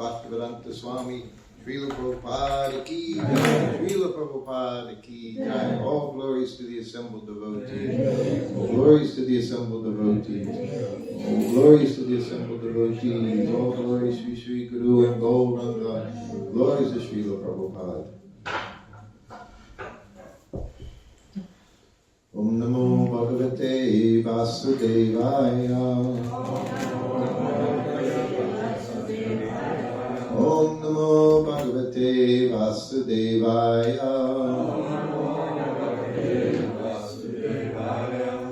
Bhaktivedanta Swami Srila Prabhupada ki jai, Srila Prabhupada ki jai. All glories to the assembled devotees. All glories to the assembled devotees. All glories to the assembled devotees. All glories to Sri Guru and Gauranga. Glories to Srila Prabhupada. Om Namo Bhagavate Vasudevaya. Om Namo Bhagavate Vasudevaya.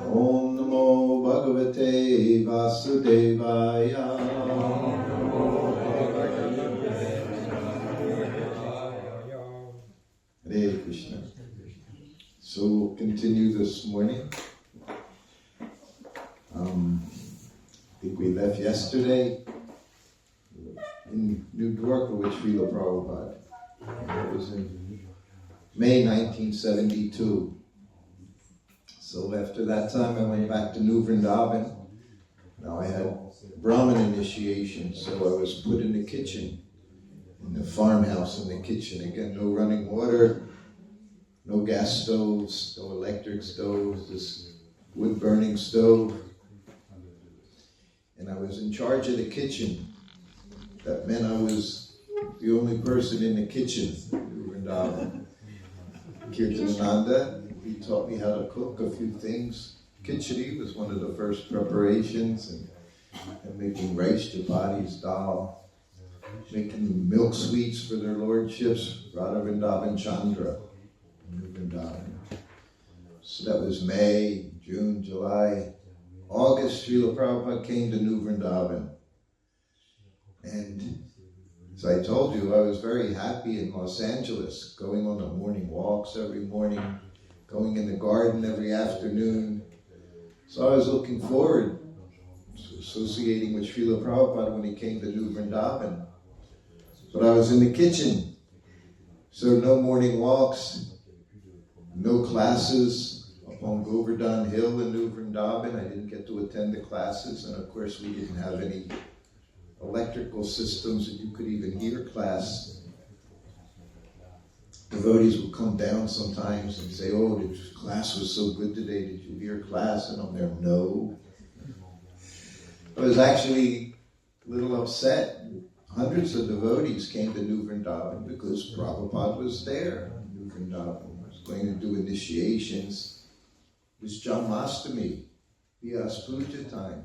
Om Namo Bhagavate Vasudevaya. Hare Krishna. So we'll continue this morning. I think we left yesterday in New Dwarka with Srila Prabhupada. It was in May 1972. So after that time I went back to New Vrindavan. Now I had Brahmin initiation, so I was put in the kitchen, in the farmhouse in the kitchen. Again, no running water, no gas stoves, no electric stoves, this wood burning stove. And I was in charge of the kitchen. That meant I was the only person in the kitchen in Vrindavan. Kirtananda, he taught me how to cook a few things. Khichdi was one of the first preparations, and making rice chapatis, dal, making milk sweets for their lordships, Radha Vrindavan Chandra, New Vrindavan. So that was May, June, July. August, Srila Prabhupada came to New Vrindavan. And as I told you, I was very happy in Los Angeles, going on the morning walks every morning, going in the garden every afternoon. So I was looking forward to associating with Srila Prabhupada when he came to New Vrindavan. But I was in the kitchen, so no morning walks, no classes up on Govardhan Hill in New Vrindavan. I didn't get to attend the classes, and of course we didn't have any electrical systems that you could even hear class. Devotees would come down sometimes and say, "Oh, the class was so good today. Did you hear class?" And I'm there, "No." I was actually a little upset. Hundreds of devotees came to New Vrindavan because Prabhupada was there. New Vrindavan was going to do initiations. It was Janmashtami, Vyas Puja time.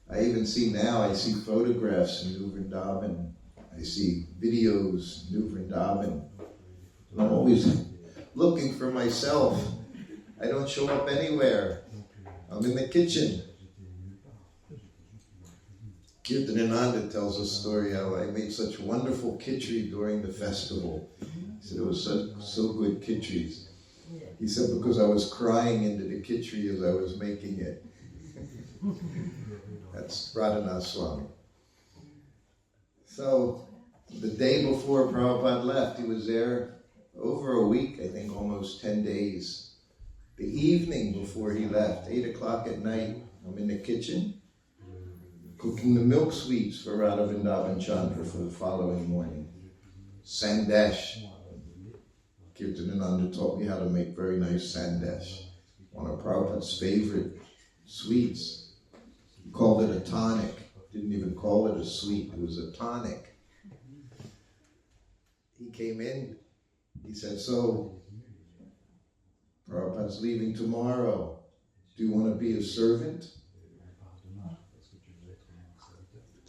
I even see now, I see photographs in New Vrindavan. I see videos in New Vrindavan. And I'm always looking for myself. I don't show up anywhere. I'm in the kitchen. Kirtananda tells a story how I made such wonderful khichdi during the festival. He said it was so good khichdi. He said because I was crying into the khichdi as I was making it. That's Radhanath Swami. So, the day before Prabhupada left, he was there over a week, I think almost 10 days. The evening before he left, 8 o'clock at night, I'm in the kitchen, cooking the milk sweets for Radha Vrindavan Chandra for the following morning. Sandesh. Kirtananda taught me how to make very nice sandesh. One of Prabhupada's favorite sweets. He called it a tonic. Didn't even call it a sweet. It was a tonic. He came in. He said, "So, Prabhupada's leaving tomorrow. Do you want to be a servant?"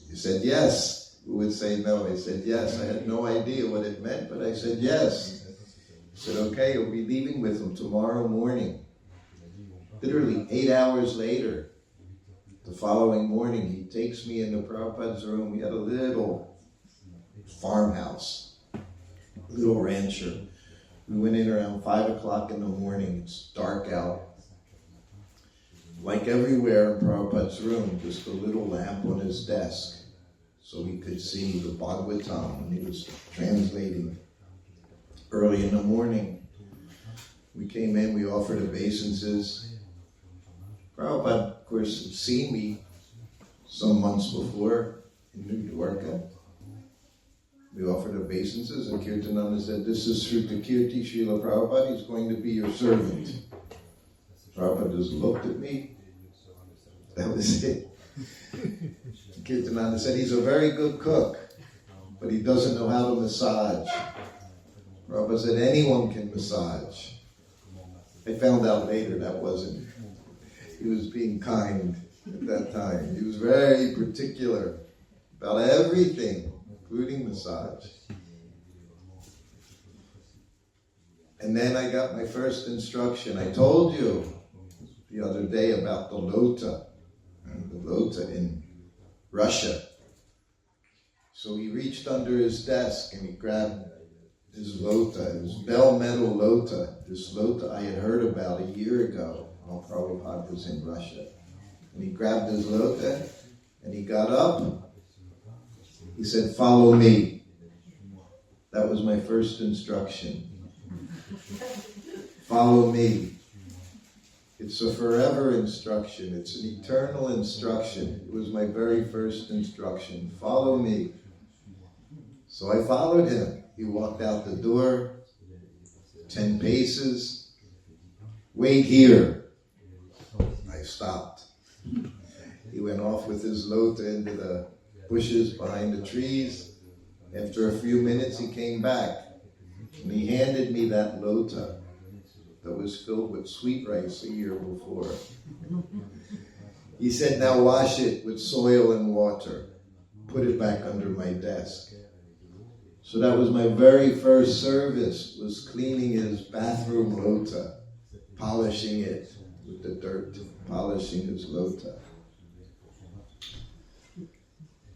He said, "Yes." Who would say no? I said, "Yes." I had no idea what it meant, but I said, "Yes." He said, "Okay, you'll be leaving with him tomorrow morning." Literally 8 hours later, the following morning, he takes me into Prabhupada's room. We had a little farmhouse, little rancher. We went in around 5 o'clock in the morning. It's dark out. Like everywhere in Prabhupada's room, just a little lamp on his desk so he could see the Bhagavatam when he was translating. Early in the morning, we came in, we offered obeisances. Prabhupada, of course, had seen me some months before in New Dwarka. We offered obeisances, and Kirtananda said, "This is Sruta Kirti, Srila Prabhupada. He's going to be your servant." Prabhupada just looked at me. That was it. Kirtananda said, "He's a very good cook, but he doesn't know how to massage." Prabhupada said, "Anyone can massage." I found out later that wasn't. He was being kind at that time. He was very particular about everything, including massage. And then I got my first instruction. I told you the other day about the lota in Russia. So he reached under his desk and he grabbed his lota, his bell metal lota. This lota I had heard about a year ago while Prabhupada was in Russia. And he grabbed his lota and he got up. He said, "Follow me." That was my first instruction. Follow me. It's a forever instruction. It's an eternal instruction. It was my very first instruction. Follow me. So I followed him. He walked out the door, 10 paces. "Wait here." I stopped. He went off with his lota into the bushes behind the trees. After a few minutes, he came back. And he handed me that lota that was filled with sweet rice a year before. He said, "Now wash it with soil and water. Put it back under my desk." So that was my very first service, was cleaning his bathroom lota, polishing it with the dirt, polishing his lota.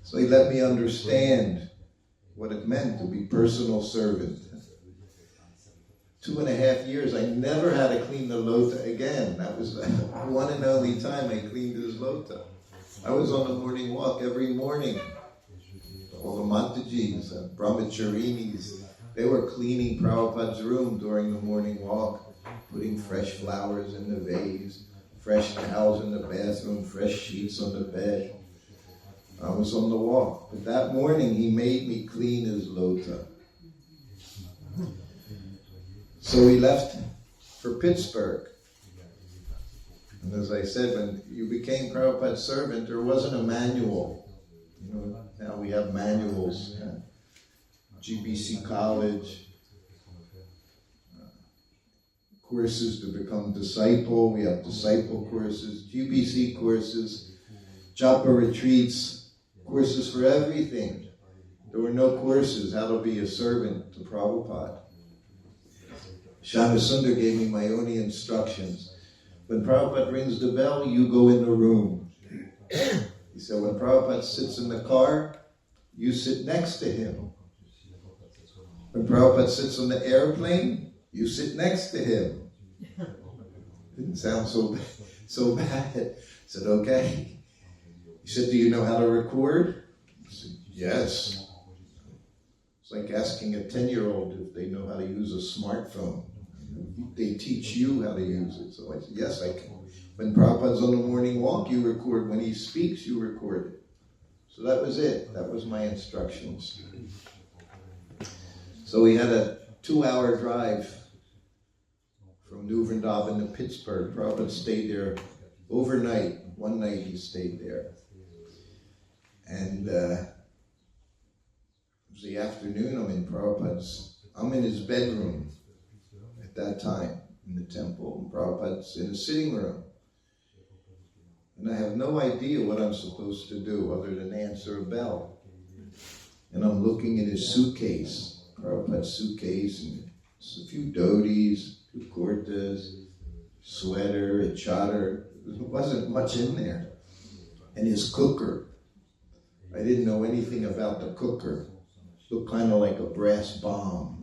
So he let me understand what it meant to be personal servant. 2.5 years, I never had to clean the lota again. That was the one and only time I cleaned his lota. I was on the morning walk every morning. All the Matajis, Brahmacharinis, they were cleaning Prabhupada's room during the morning walk, putting fresh flowers in the vase, fresh towels in the bathroom, fresh sheets on the bed. I was on the walk. But that morning, he made me clean his lota. So he left for Pittsburgh. And as I said, when you became Prabhupada's servant, there wasn't a manual. You know, now we have manuals. GBC College, courses to become disciple. We have disciple courses, GBC courses, japa retreats, courses for everything. There were no courses how to be a servant to Prabhupada. Shanasundar gave me my only instructions. When Prabhupada rings the bell, you go in the room. He said, when Prabhupada sits in the car, you sit next to him. When Prabhupada sits on the airplane, you sit next to him. Didn't sound so bad. I said, okay. He said, do you know how to record? I said, yes. It's like asking a 10-year-old if they know how to use a smartphone. They teach you how to use it. So I said, yes, I can. When Prabhupada's on the morning walk, you record. When he speaks, you record it. So that was it. That was my instructions. So we had a 2-hour drive from New Vrindavan to Pittsburgh. Prabhupada stayed there overnight. One night he stayed there. And it was the afternoon. I'm in his bedroom at that time in the temple. And Prabhupada's in a sitting room. And I have no idea what I'm supposed to do other than answer a bell. And I'm looking at his suitcase, Prabhupada's suitcase, and a few dhotis, 2 kurtas, sweater, a chadar. There wasn't much in there. And his cooker. I didn't know anything about the cooker. It looked kind of like a brass bomb.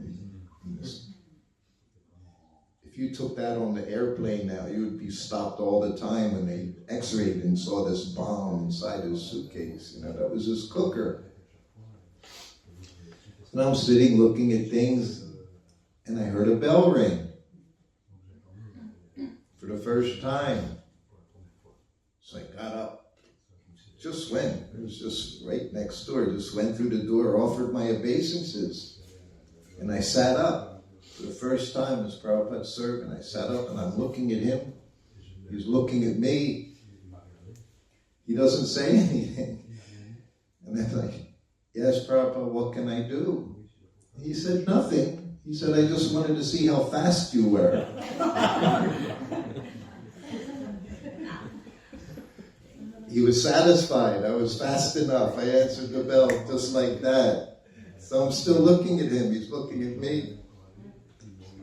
If you took that on the airplane now, you would be stopped all the time when they x-rayed and saw this bomb inside his suitcase. You know, that was his cooker. And I'm sitting looking at things, and I heard a bell ring for the first time. So I got up, Just went. It was just right next door. Just went through the door, offered my obeisances. And I sat up. For the first time as Prabhupada's servant, I sat up and I'm looking at him. He's looking at me. He doesn't say anything. And I'm like, yes, Prabhupada, what can I do? He said, nothing. He said, I just wanted to see how fast you were. He was satisfied. I was fast enough. I answered the bell just like that. So I'm still looking at him. He's looking at me.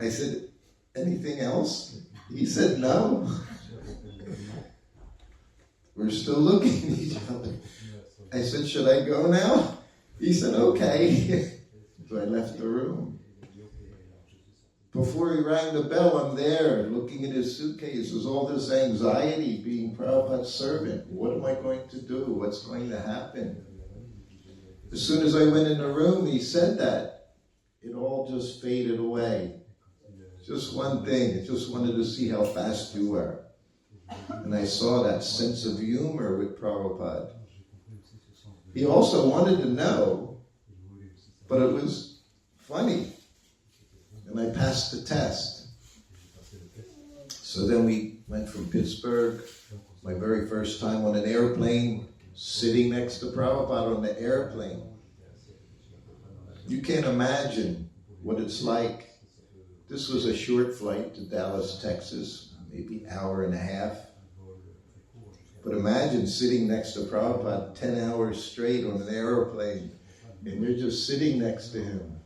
I said, anything else? He said, no. We're still looking at each other. I said, should I go now? He said, okay. So I left the room. Before he rang the bell, I'm there looking at his suitcase. There's all this anxiety being Prabhupada's servant. What am I going to do? What's going to happen? As soon as I went in the room, he said that. It all just faded away. Just one thing. I just wanted to see how fast you were. And I saw that sense of humor with Prabhupada. He also wanted to know, but it was funny. And I passed the test. So then we went from Pittsburgh, my very first time on an airplane, sitting next to Prabhupada on the airplane. You can't imagine what it's like. This was a short flight to Dallas, Texas, maybe an hour and a half. But imagine sitting next to Prabhupada 10 hours straight on an airplane, and you're just sitting next to him.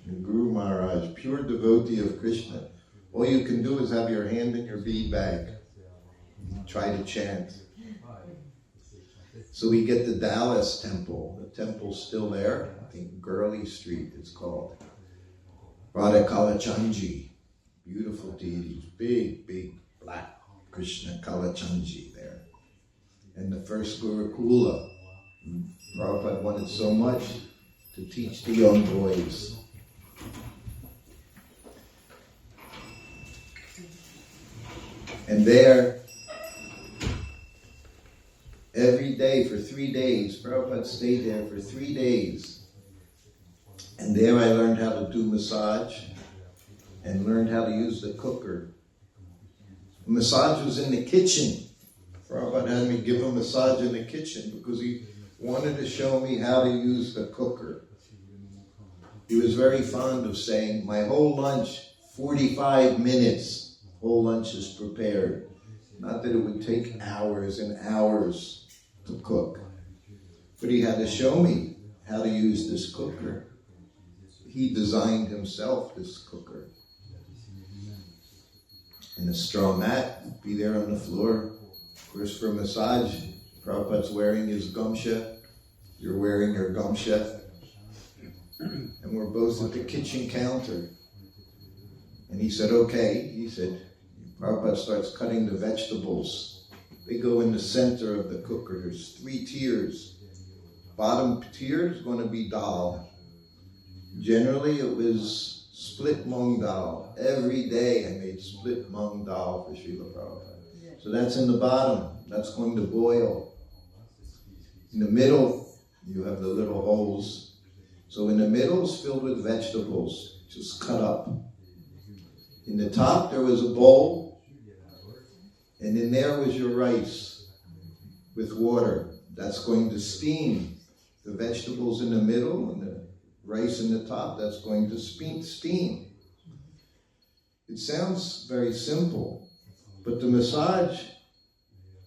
And Guru Maharaj, pure devotee of Krishna. All you can do is have your hand in your bead bag. Try to chant. So we get to Dallas Temple. The temple's still there. I think Gurley Street it's called. Radha Kalachandji. Beautiful deities. Big, big black Krishna Kalachandji there. And the first Gurukula. Prabhupada wanted so much to teach the young boys. And there, every day for 3 days, Prabhupada stayed there for 3 days. And there I learned how to do massage and learned how to use the cooker. The massage was in the kitchen. Prabhupada had me give a massage in the kitchen because he wanted to show me how to use the cooker. He was very fond of saying, my whole lunch, 45 minutes. Whole lunch is prepared. Not that it would take hours and hours to cook. But he had to show me how to use this cooker. He designed himself this cooker. And a straw mat would be there on the floor. Of course, for massage, Prabhupada's wearing his gamsha. You're wearing your gamsha. And we're both at the kitchen counter. And he said, okay. He said, Prabhupada starts cutting the vegetables. They go in the center of the cooker. There's 3 tiers. Bottom tier is going to be dal. Generally, it was split mung dal. Every day I made split mung dal for Srila Prabhupada. So that's in the bottom. That's going to boil. In the middle, you have the little holes. So in the middle is filled with vegetables, just cut up. In the top, there was a bowl, and in there was your rice with water. That's going to steam. The vegetables in the middle and the rice in the top, that's going to steam. It sounds very simple, but the massage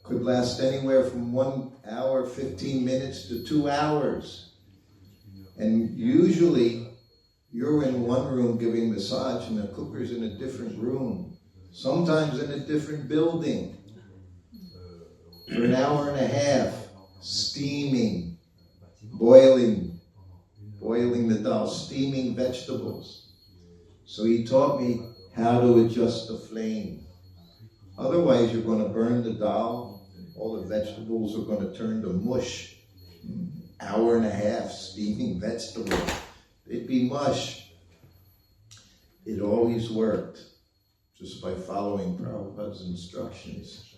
could last anywhere from 1 hour, 15 minutes to 2 hours. And usually, you're in one room giving massage and the cooker's in a different room. Sometimes in a different building. For an hour and a half, steaming, boiling the dal, steaming vegetables. So he taught me how to adjust the flame. Otherwise you're going to burn the dal, all the vegetables are going to turn to mush. Hour and a half steaming vegetables. It'd be mush. It always worked, just by following Prabhupada's instructions.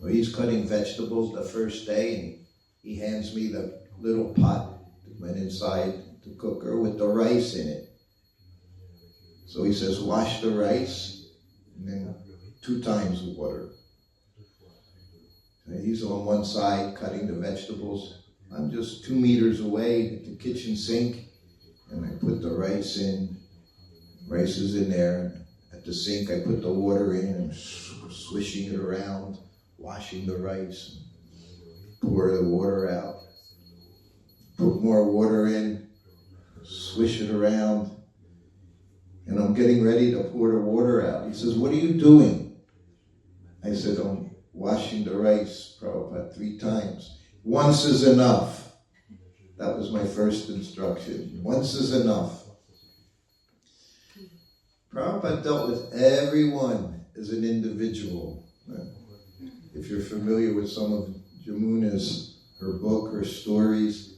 Well, he's cutting vegetables the first day, and he hands me the little pot that went inside the cooker with the rice in it. So he says, wash the rice, and then 2 times water. And he's on one side cutting the vegetables. I'm just 2 meters away at the kitchen sink, and I put the rice in. Rice is in there. At the sink, I put the water in and swishing it around, washing the rice, pour the water out. Put more water in, swish it around, and I'm getting ready to pour the water out. He says, what are you doing? I said, I'm washing the rice, Prabhupada, 3 times. Once is enough. That was my first instruction. Once is enough. Prabhupada dealt with everyone as an individual. If you're familiar with some of Jamuna's, her book, her stories,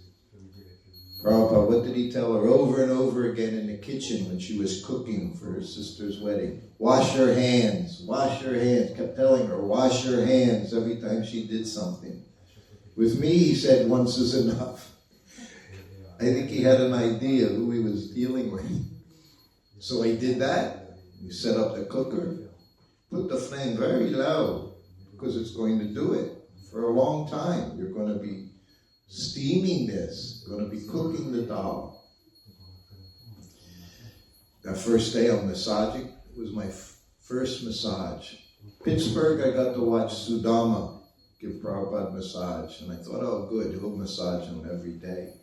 Prabhupada, what did he tell her over and over again in the kitchen when she was cooking for her sister's wedding? Wash your hands, wash your hands. Kept telling her, wash your hands every time she did something. With me, he said, once is enough. I think he had an idea who he was dealing with. So I did that. We set up the cooker, put the flame very low, because it's going to do it for a long time. You're going to be steaming this, going to be cooking the dal. That first day I'm massaging, it was my first massage. Pittsburgh, I got to watch Sudama give Prabhupada massage, and I thought, oh good, he'll massage him every day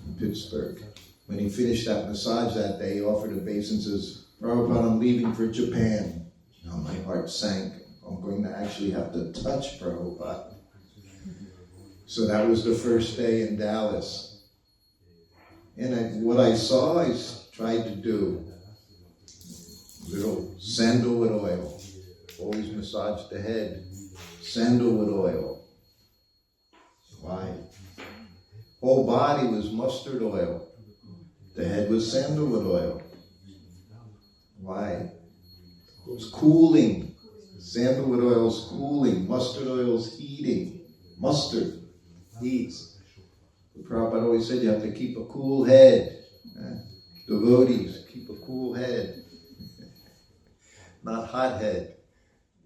in Pittsburgh. When he finished that massage that day, he offered a basin and says, Prabhupada, I'm leaving for Japan. Now my heart sank. I'm going to actually have to touch Prabhupada. So that was the first day in Dallas. And what I saw, I tried to do. Little sandalwood oil. Always massage the head. Sandalwood oil. Why? Whole body was mustard oil. The head was sandalwood oil. Why? It was cooling. Sandalwood oil is cooling. Mustard oil is heating. Mustard heats. The Prabhupada always said you have to keep a cool head. Devotees, keep a cool head. Not hot head.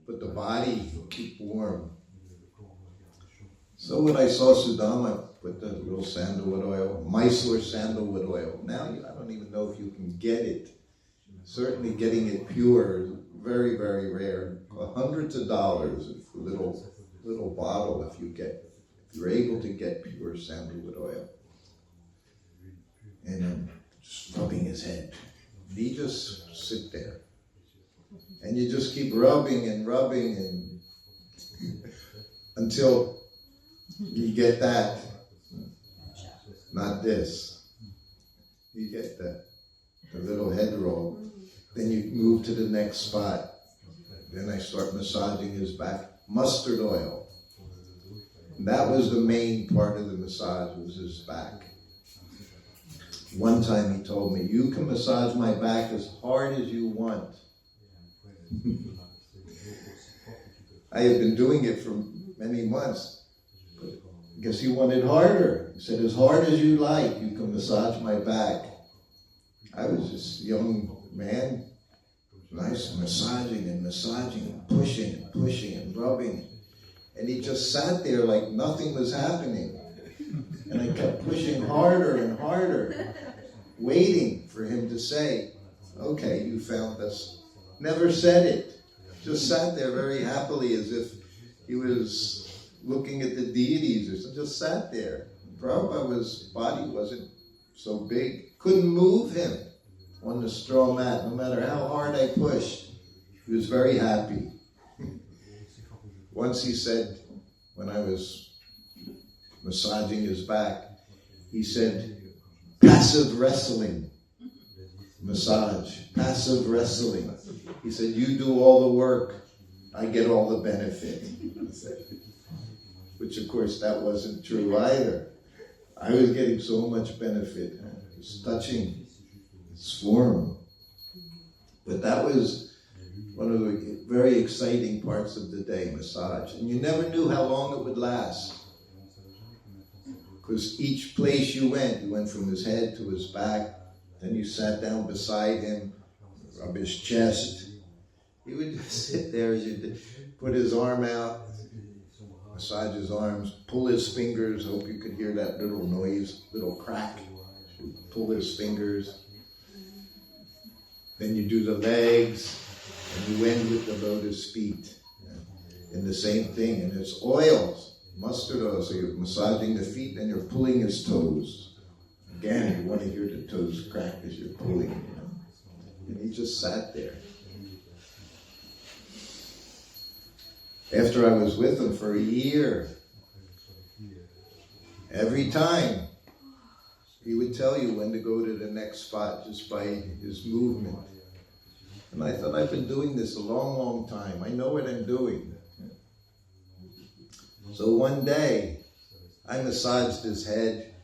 But the body, keep warm. So when I saw Sudama, put the little sandalwood oil, Mysore sandalwood oil. Now I don't even know if you can get it. Certainly getting it pure is very, very rare. Hundreds of dollars for a little bottle if you're able to get pure sandalwood oil. And I'm just rubbing his head. And he just sit there. And you just keep rubbing and until you get that. Not this. You get the little head roll. Then you move to the next spot. Then I start massaging his back. Mustard oil. And that was the main part of the massage, was his back. One time he told me, you can massage my back as hard as you want. I had been doing it for many months. But I guess he wanted harder. He said, as hard as you like, you can massage my back. I was this young man, nice massaging and pushing and rubbing. And he just sat there like nothing was happening. And I kept pushing harder and harder, waiting for him to say, okay, you found this. Never said it. Just sat there very happily as if he was looking at the deities or something. Just sat there. Prabhupada's body wasn't so big. Couldn't move him on the straw mat, no matter how hard I pushed. He was very happy. Once he said, when I was massaging his back, he said, passive wrestling. Massage. Passive wrestling. He said, you do all the work, I get all the benefit. Which of course that wasn't true either. I was getting so much benefit. Just touching his form. But that was one of the very exciting parts of the day, massage. And you never knew how long it would last. Because each place you went from his head to his back, then you sat down beside him, rub his chest. He would just sit there as you put his arm out, massage his arms, pull his fingers. I hope you could hear that little noise, little crack. Pull his fingers. Then you do the legs, and you end with the lotus feet. And the same thing, and it's oils, mustard oil. So you're massaging the feet and you're pulling his toes. Again, you want to hear the toes crack as you're pulling, you know. And he just sat there. After I was with him for a year, every time he would tell you when to go to the next spot just by his movement. And I thought, I've been doing this a long, long time. I know what I'm doing. So one day, I massaged his head,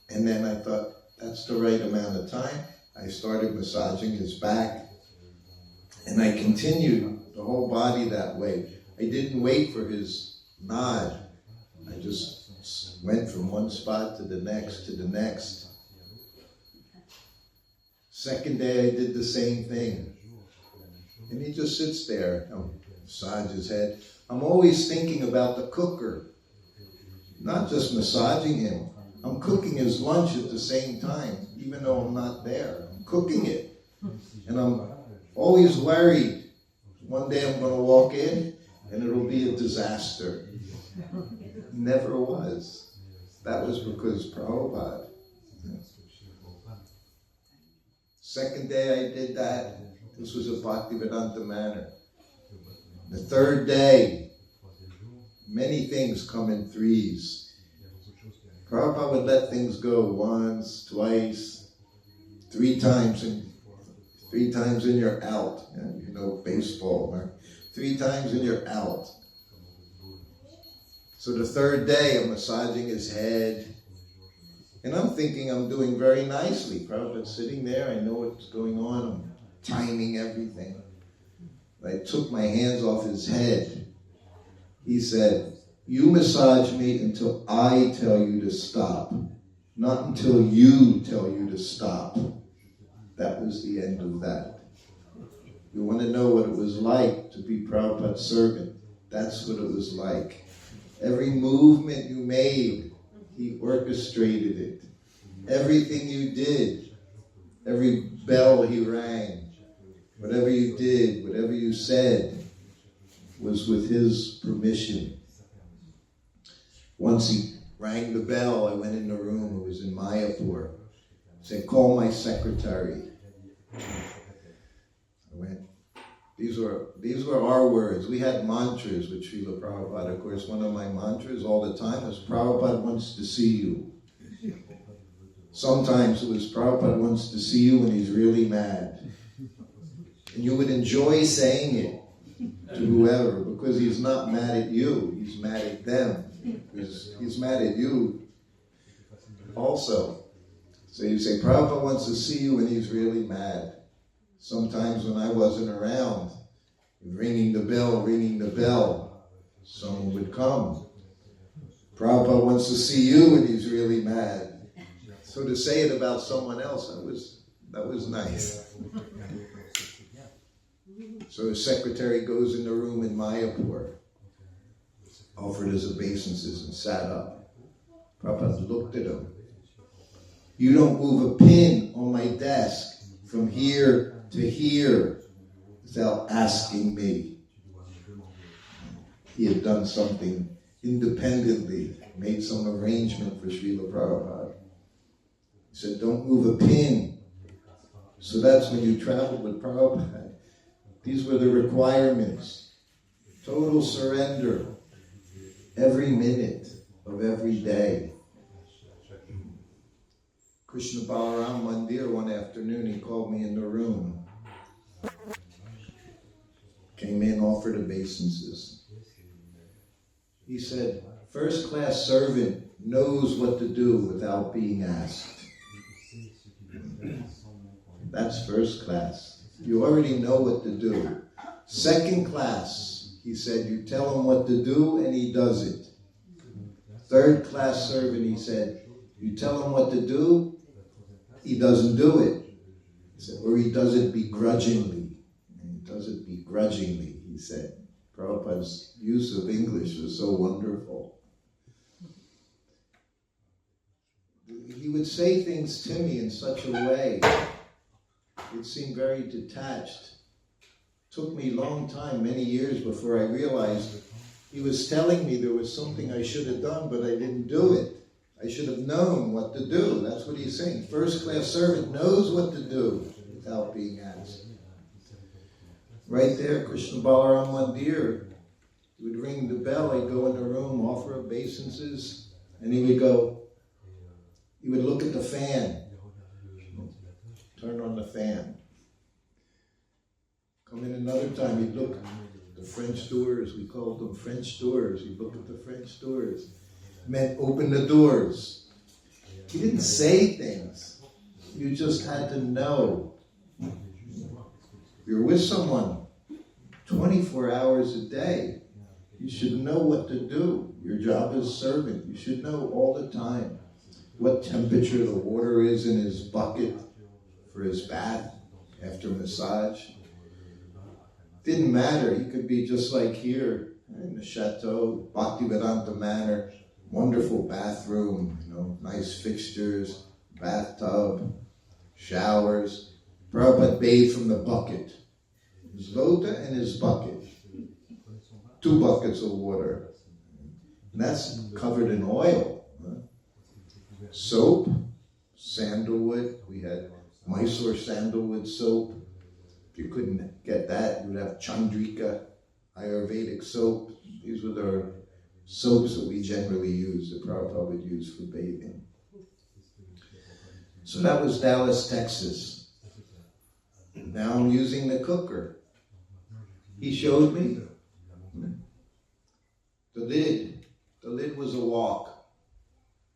and then I thought, that's the right amount of time. I started massaging his back, and I continued the whole body that way. I didn't wait for his nod. I just went from one spot to the next, to the next. Second day, I did the same thing. And he just sits there, massage his head. I'm always thinking about the cooker, not just massaging him. I'm cooking his lunch at the same time, even though I'm not there. I'm cooking it. And I'm always worried. One day I'm going to walk in and it'll be a disaster. Never was. That was because Prabhupada. Second day I did that. This was a Bhaktivedanta manner. The third day, many things come in threes. Prabhupada would let things go once, twice, three times, and you're out. You know, baseball, right? 3 times and you're out. So the third day, I'm massaging his head. And I'm thinking I'm doing very nicely. Prabhupada's sitting there. I know what's going on. I'm timing everything. I took my hands off his head. He said, you massage me until I tell you to stop. Not until you tell you to stop. That was the end of that. You want to know what it was like to be Prabhupada's servant. That's what it was like. Every movement you made, he orchestrated it. Everything you did, every bell he rang, whatever you did, whatever you said, was with his permission. Once he rang the bell, I went in the room. It was in Mayapur. He said, call my secretary. I went. These were our words. We had mantras with Srila Prabhupada. Of course, one of my mantras all the time was, Prabhupada wants to see you. Sometimes it was, Prabhupada wants to see you when he's really mad. And you would enjoy saying it to whoever, because he's not mad at you, he's mad at them. He's mad at you also. So you say, Prabhupada wants to see you when he's really mad. Sometimes when I wasn't around, ringing the bell, someone would come. Prabhupada wants to see you when he's really mad. So to say it about someone else, that was nice. So his secretary goes in the room in Mayapur, offered his obeisances and sat up. Prabhupada looked at him. You don't move a pin on my desk from here to here without asking me. He had done something independently, made some arrangement for Srila Prabhupada. He said, don't move a pin. So that's when you traveled with Prabhupada. These were the requirements. Total surrender every minute of every day. Krishna Balaram Mandir, one afternoon, he called me in the room. Came in, offered obeisances. He said, first-class servant knows what to do without being asked. That's first class. You already know what to do. Second class, he said, you tell him what to do and he does it. Third class servant, he said, you tell him what to do, he doesn't do it. He said, or he does it begrudgingly. And he does it begrudgingly, he said. Prabhupada's use of English was so wonderful. He would say things to me in such a way, it seemed very detached. Took me a long time, many years before I realized he was telling me there was something I should have done, but I didn't do it. I should have known what to do. That's what he's saying. First class servant knows what to do without being asked. Right there, Krishna Balaram Mandir, he would ring the bell, I'd go in the room, offer obeisances, and he would go, he would look at the fan, turn on the fan. Come in another time, he'd look at the French doors, we called them French doors, he'd look at the French doors. It meant open the doors. He didn't say things, you just had to know. You're with someone 24 hours a day. You should know what to do. Your job is servant. You should know all the time what temperature the water is in his bucket for his bath after massage. Didn't matter. He could be just like here in the chateau, Bhaktivedanta Manor, wonderful bathroom, nice fixtures, bathtub, showers. Prabhupada bathed from the bucket. His lota and his bucket. 2 buckets of water. And that's covered in oil. Soap, sandalwood. We had Mysore sandalwood soap. If you couldn't get that, you would have Chandrika, Ayurvedic soap. These were the soaps that we generally use, that Prabhupada would use for bathing. So that was Dallas, Texas. Now I'm using the cooker. He showed me the lid. The lid was a wok.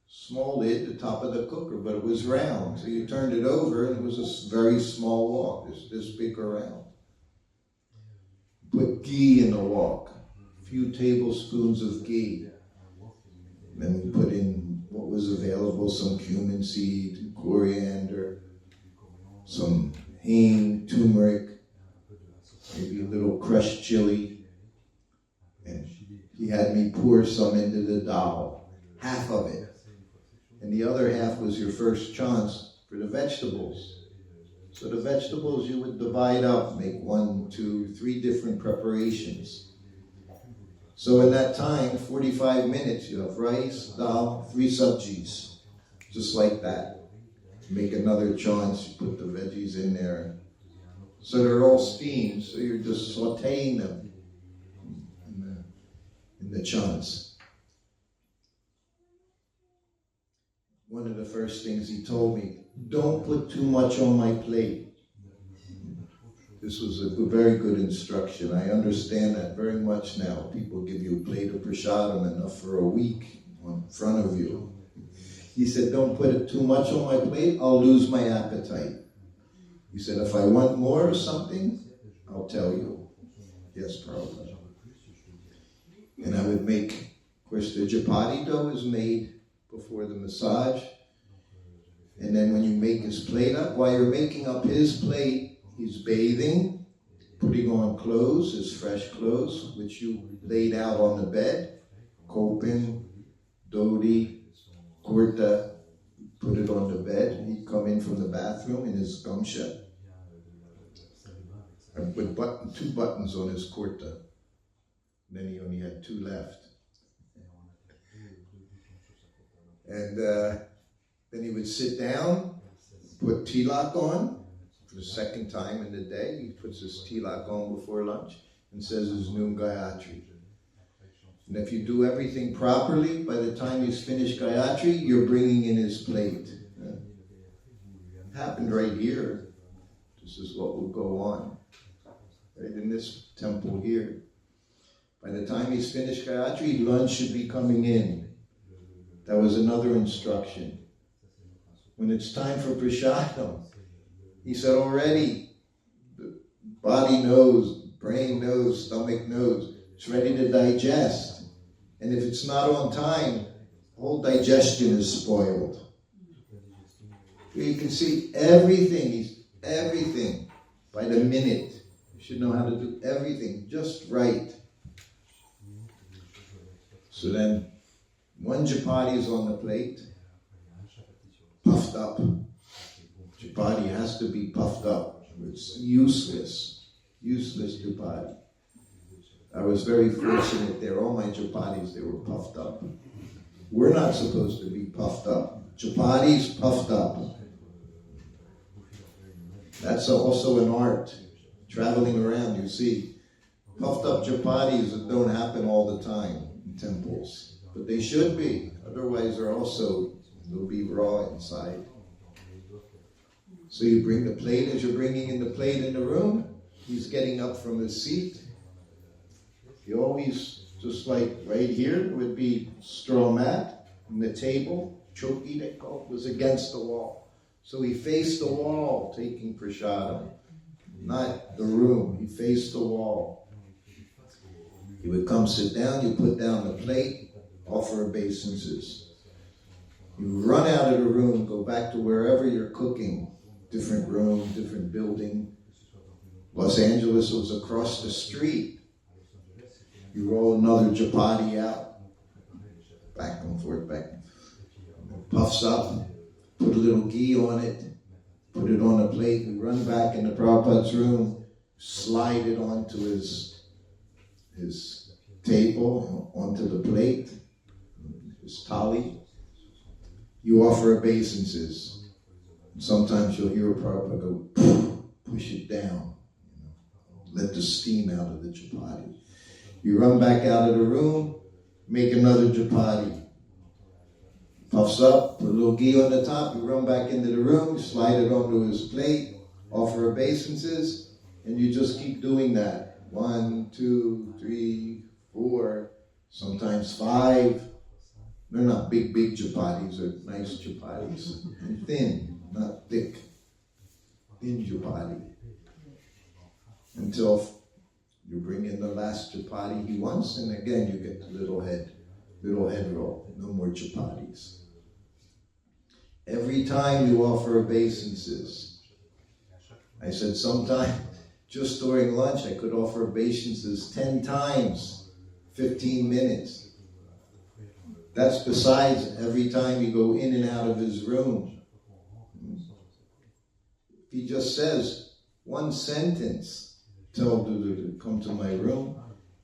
Small lid, the top of the cooker, but it was round. So you turned it over and it was a very small wok, this big around. Put ghee in the wok, a few tablespoons of ghee. Then we put in what was available, some cumin seed, coriander, some hing, turmeric, maybe a little crushed chili. And he had me pour some into the dal, half of it. And the other half was your first chance for the vegetables. So the vegetables you would divide up, make 1, 2, 3 different preparations. So in that time, 45 minutes, you have rice, dal, 3 sabjis. Just like that. Make another chance, you put the veggies in there. So they're all steamed, so you're just sauteing them in the chance. One of the first things he told me, don't put too much on my plate. This was a very good instruction. I understand that very much now. People give you a plate of prasadam enough for a week in front of you. He said, don't put it too much on my plate, I'll lose my appetite. He said, if I want more or something, I'll tell you. Yes, Prabhupada. And I would make, of course, the chapati dough is made before the massage. And then when you make his plate up, while you're making up his plate, he's bathing, putting on clothes, his fresh clothes, which you laid out on the bed. Kopin, dhoti, kurta, put it on the bed. He'd come in from the bathroom in his gamsha. And put 2 buttons on his kurta. Then he only had 2 left. And then he would sit down, put tilak on for the second time in the day. He puts his tilak on before lunch and says his noon Gayatri. And if you do everything properly, by the time he's finished Gayatri, you're bringing in his plate. It happened right here. This is what will go on. Right in this temple here. By the time he's finished Gayatri, lunch should be coming in. That was another instruction. When it's time for prasadam, he said already, Body knows, brain knows, stomach knows. It's ready to digest. And if it's not on time, whole digestion is spoiled. You can see everything by the minute. You should know how to do everything just right. So then, one chapati is on the plate, puffed up. Chapati has to be puffed up. It's useless chapati. I was very fortunate there. All my chapatis, they were puffed up. We're not supposed to be puffed up. Chapatis puffed up. That's also an art. Traveling around, you see, puffed up chapatis that don't happen all the time in temples. But they should be. Otherwise, they'll be raw inside. So you bring the plate. As you're bringing in the plate in the room, he's getting up from his seat. He always, just like right here, would be straw mat, and the table, choki they call it, was against the wall. So he faced the wall, taking prasadam, not the room. He faced the wall. He would come sit down, you put down the plate, offer obeisances. You run out of the room, go back to wherever you're cooking, different room, different building. Los Angeles was across the street. You roll another chapati out, back and forth, back. Puffs up, put a little ghee on it, put it on a plate. We run back into Prabhupada's room, slide it onto his table, onto the plate, his thali. You offer obeisances. Sometimes you'll hear Prabhupada go, push it down, let the steam out of the chapati. You run back out of the room, make another chapati. Puffs up, put a little ghee on the top, you run back into the room, slide it onto his plate, offer obeisances, and you just keep doing that. 1, 2, 3, 4, sometimes 5. They're not big chapatis, they're nice chapatis. And thin, not thick. Thin chapati. Until you bring in the last chapati he wants, and again you get the little head roll. No more chapatis. Every time you offer obeisances, I said sometime, just during lunch, I could offer obeisances 10 times, 15 minutes. That's besides every time you go in and out of his room. He just says one sentence. Tell to come to my room.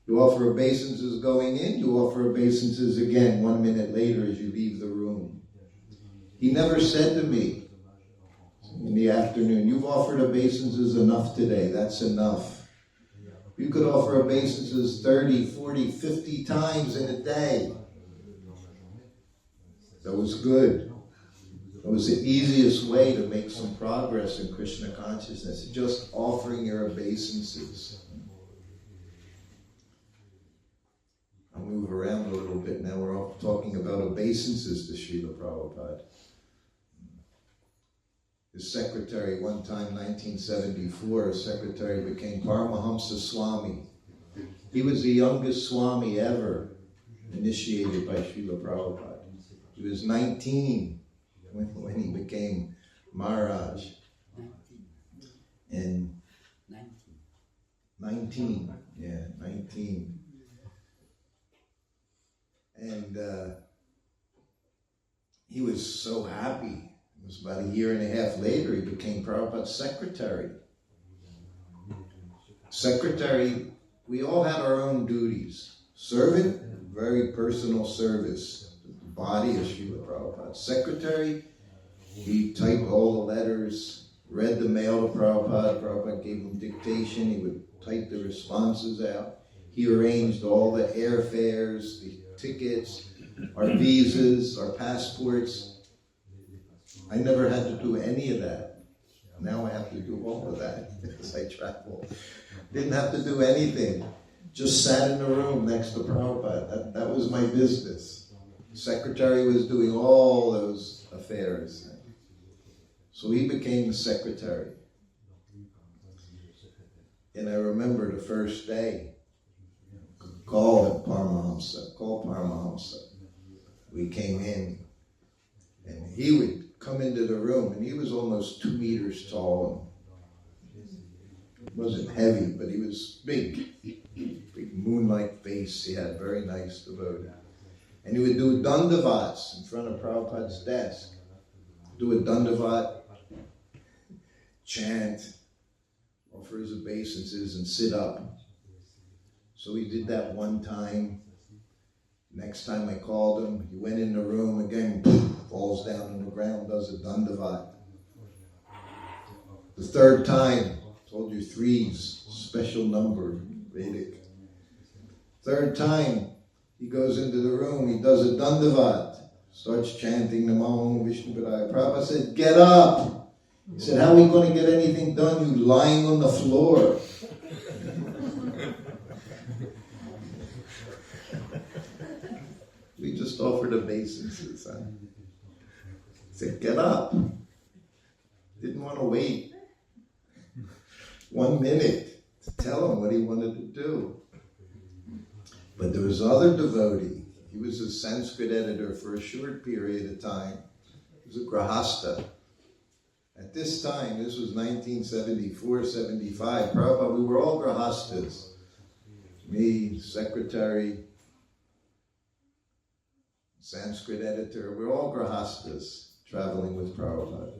You offer obeisances going in, you offer obeisances again 1 minute later as you leave the room. He never said to me in the afternoon, you've offered obeisances enough today, that's enough. You could offer obeisances 30, 40, 50 times in a day. That was good. It was the easiest way to make some progress in Krishna consciousness, just offering your obeisances. I'll move around a little bit now. We're all talking about obeisances to Srila Prabhupada. His secretary, one time, 1974, his secretary became Paramahamsa Swami. He was the youngest Swami ever initiated by Srila Prabhupada. He was 19 when he became Maharaj. And 19. And he was so happy. It was about 1.5 years later, he became Prabhupada's secretary. Secretary, we all had our own duties. Servant, very personal service. The body of Srila Prabhupada. Secretary, he typed all the letters, read the mail to Prabhupada. Prabhupada gave him dictation. He would type the responses out. He arranged all the airfares, the tickets, our visas, our passports. I never had to do any of that. Now I have to do all of that as I travel. Didn't have to do anything. Just sat in the room next to Prabhupada. That was my business. The secretary was doing all those affairs. So he became the secretary. And I remember the first day, call Paramahamsa. We came in, and he would come into the room, and he was almost 2 meters tall. He wasn't heavy, but he was big moon-like face. He had very nice devotee. And he would do dandavats in front of Prabhupada's desk. Do a dandavat, chant, offer his obeisances, and sit up. So he did that one time. Next time I called him, he went in the room again, falls down on the ground, does a dandavat. The third time, told you 3's, special number, Vedic. Third time, he goes into the room, he does a dandavat, starts chanting Namo Vishnu Padaya. Prabhupada said, get up. He said, how are we going to get anything done? You lying on the floor. We just offered obeisances. Huh? He said, get up. Didn't want to wait 1 minute to tell him what he wanted to do. But there was other devotee. He was a Sanskrit editor for a short period of time. He was a grahasta. At this time, this was 1974, 75, Prabhupada, we were all grahastas. Me, secretary, Sanskrit editor, we're all grahastas traveling with Prabhupada.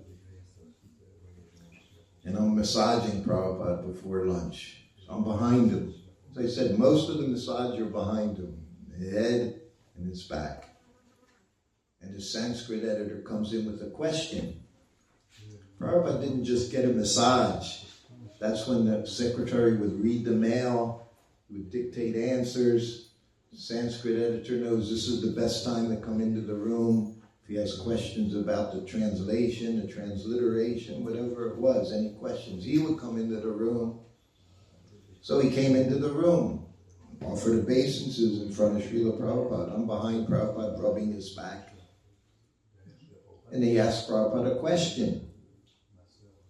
And I'm massaging Prabhupada before lunch. I'm behind him. As I said, most of the massage are behind him, the head and his back. And the Sanskrit editor comes in with a question. Prabhupada didn't just get a massage. That's when the secretary would read the mail, would dictate answers. The Sanskrit editor knows this is the best time to come into the room. If he has questions about the translation, the transliteration, whatever it was, any questions, he would come into the room. So he came into the room, offered obeisances in front of Srila Prabhupada. I'm behind Prabhupada, rubbing his back. And he asked Prabhupada a question.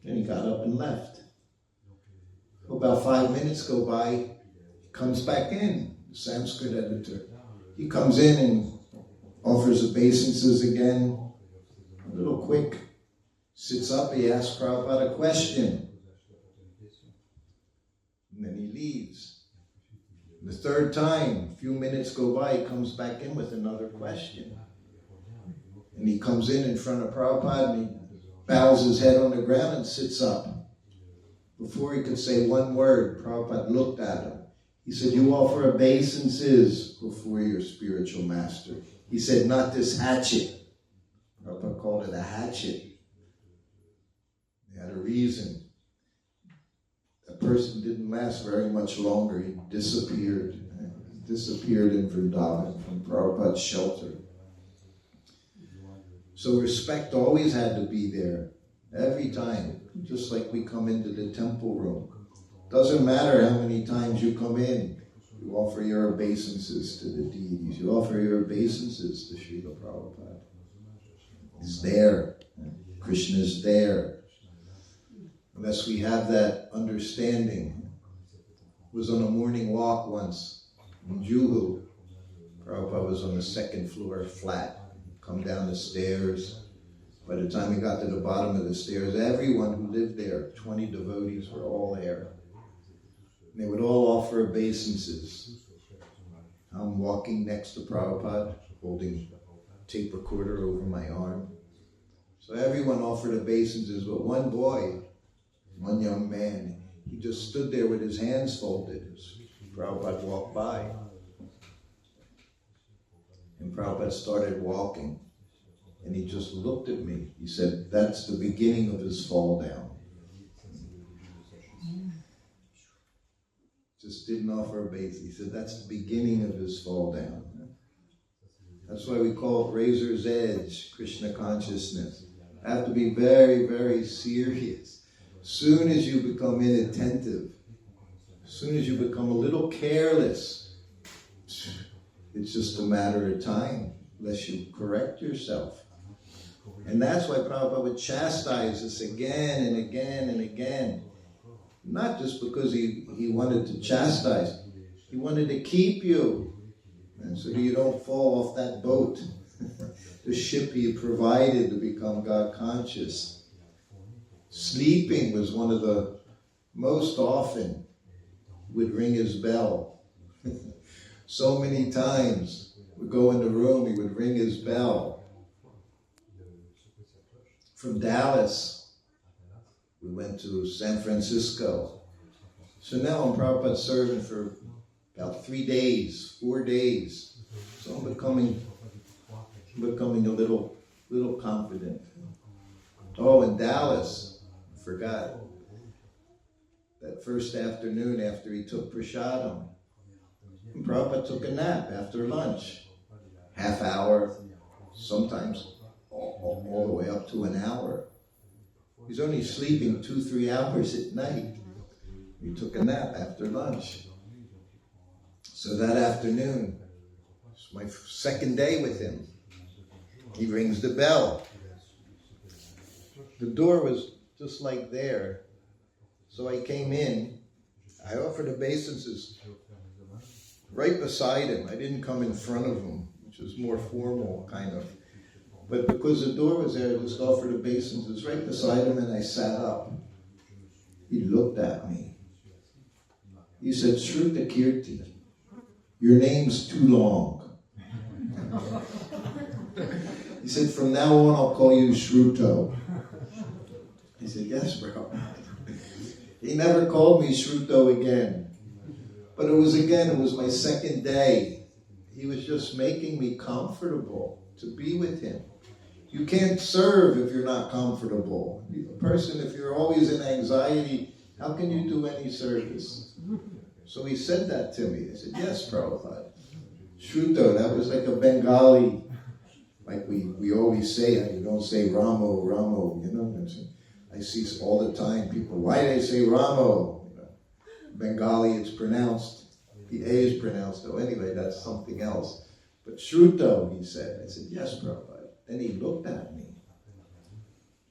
And he got up and left. About 5 minutes go by, comes back in, the Sanskrit editor. He comes in and offers obeisances again, a little quick. Sits up, he asks Prabhupada a question. And then he leaves. The third time, a few minutes go by, he comes back in with another question. And he comes in front of Prabhupada and he bows his head on the ground and sits up. Before he could say one word, Prabhupada looked at him. He said, you offer obeisances before your spiritual master. He said, not this hatchet. Prabhupada called it a hatchet. He had a reason. That person didn't last very much longer. He disappeared. He disappeared in Vrindavan from Prabhupada's shelter. So respect always had to be there, every time, just like we come into the temple room. Doesn't matter how many times you come in, you offer your obeisances to the deities, you offer your obeisances to Srila Prabhupada. He's there, Krishna's there. Unless we have that understanding. I was on a morning walk once in Juhu. Prabhupada was on the second floor flat. Come down the stairs. By the time he got to the bottom of the stairs, everyone who lived there, 20 devotees, were all there. And they would all offer obeisances. I'm walking next to Prabhupada, holding a tape recorder over my arm. So everyone offered obeisances, but one boy, one young man, he just stood there with his hands folded. Prabhupada walked by. And Prabhupada started walking. And he just looked at me. He said, that's the beginning of his fall down. Just didn't offer obeisance. He said, that's the beginning of his fall down. That's why we call it razor's edge, Krishna consciousness. Have to be very, very serious. As soon as you become inattentive, as soon as you become a little careless, it's just a matter of time, unless you correct yourself. And that's why Prabhupada would chastise us again and again and again. Not just because he wanted to chastise, he wanted to keep you, and so that you don't fall off that boat, the ship he provided to become God conscious. Sleeping was one of the most often would ring his bell. So many times we'd go in the room, he would ring his bell. From Dallas, we went to San Francisco. So now I'm Prabhupada serving for about 3 days, 4 days. So I'm becoming a little confident. Oh, in Dallas, I forgot. That first afternoon after he took prasadam, Prabhupada took a nap after lunch. Half hour, sometimes all the way up to an hour. He's only sleeping 2-3 hours at night. He took a nap after lunch. So that afternoon, it's my second day with him. He rings the bell. The door was just like there. So I came in. I offered obeisances right beside him. I didn't come in front of him, which was more formal, kind of. But because the door was there, I just offered obeisances right beside him, and I sat up. He looked at me. He said, Sruta Kirti, your name's too long. He said, from now on, I'll call you Sruto. I said, yes, bro. He never called me Sruto again. But it was my second day. He was just making me comfortable to be with him. You can't serve if you're not comfortable. A person, if you're always in anxiety, how can you do any service? So he said that to me. I said, yes, Prabhupada. Sruto, that was like a Bengali, like we always say, you don't say Ramo, you know. I see all the time people, why do they say Ramo? You know, Bengali, it's pronounced, the A is pronounced, oh, anyway, that's something else. But Sruto, he said. I said, yes, Prabhupada. Then he looked at me.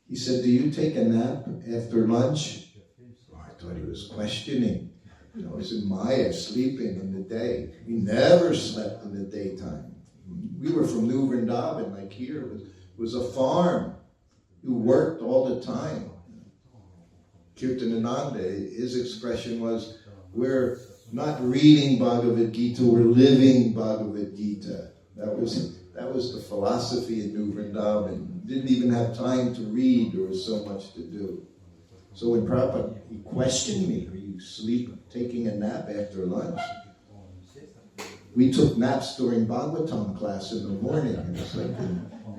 He said, do you take a nap after lunch? Oh, I thought he was questioning. I was in Maya, sleeping in the day. We never slept in the daytime. We were from New Vrindavan, like here. It was a farm. You worked all the time. Kirtanananda, his expression was, we're not reading Bhagavad Gita, we're living Bhagavad Gita. That was the philosophy in New Vrindavan. Didn't even have time to read, there was so much to do. So when Prabhupada, he questioned me, are you taking a nap after lunch? We took naps during Bhagavatam class in the morning. It's like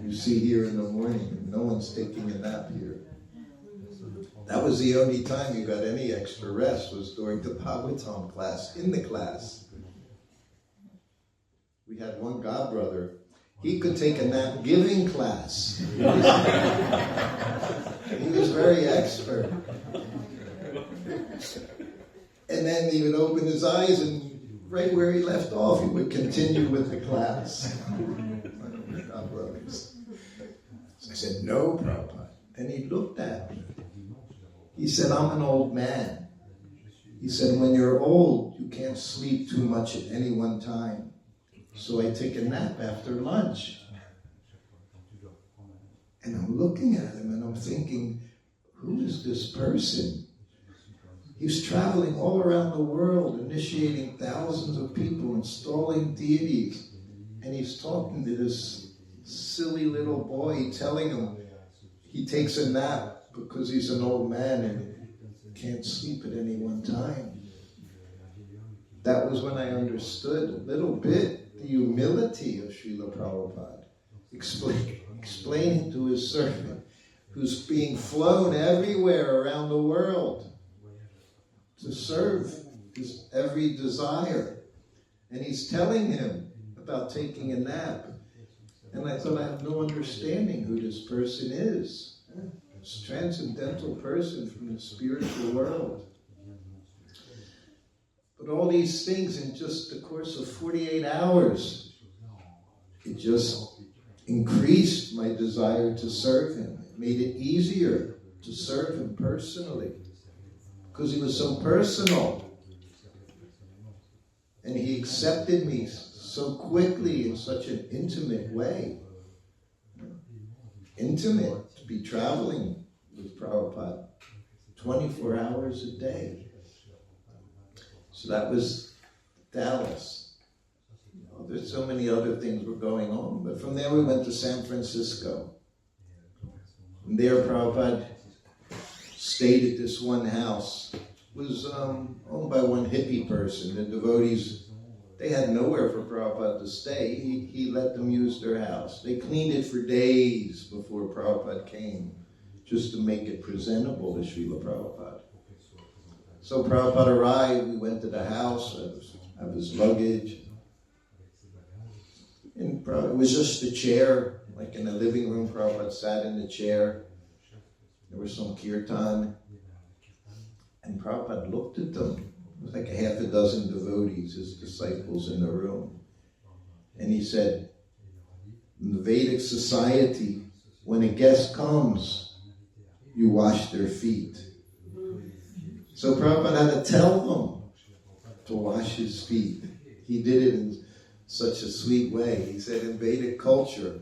you see here in the morning, no one's taking a nap here. That was the only time you got any extra rest, was during the Bhagavatam class, in the class. We had one godbrother, he could take a nap giving class. He was very expert. And then he would open his eyes and right where he left off, he would continue with the class. Godbrothers. So I said, no, Prabhupada. And he looked at me. He said, I'm an old man. He said, when you're old, you can't sleep too much at any one time. So I take a nap after lunch. And I'm looking at him and I'm thinking, who is this person? He's traveling all around the world, initiating thousands of people, installing deities. And he's talking to this silly little boy, telling him he takes a nap because he's an old man and can't sleep at any one time. That was when I understood a little bit the humility of Srila Prabhupada, explaining to his servant, who's being flown everywhere around the world to serve his every desire. And he's telling him about taking a nap. And I thought, I have no understanding who this person is. This transcendental person from the spiritual world. But all these things in just the course of 48 hours, it just increased my desire to serve him. It made it easier to serve him personally. because he was so personal. And he accepted me so quickly in such an intimate way. Intimate, to be traveling with Prabhupada 24 hours a day. So that was Dallas. There's so many other things were going on. But from there we went to San Francisco. And there Prabhupada stayed at this one house. It was owned by one hippie person. The devotees, they had nowhere for Prabhupada to stay. He let them use their house. They cleaned it for days before Prabhupada came, just to make it presentable to Srila Prabhupada. So Prabhupada arrived, we went to the house, of his luggage. And it was just a chair, like in the living room. Prabhupada sat in the chair. There was some kirtan. And Prabhupada looked at them. It was like a half a dozen devotees, his disciples in the room. And he said, in the Vedic society, when a guest comes, you wash their feet. So Prabhupada had to tell them to wash his feet. He did it in such a sweet way. He said, in Vedic culture,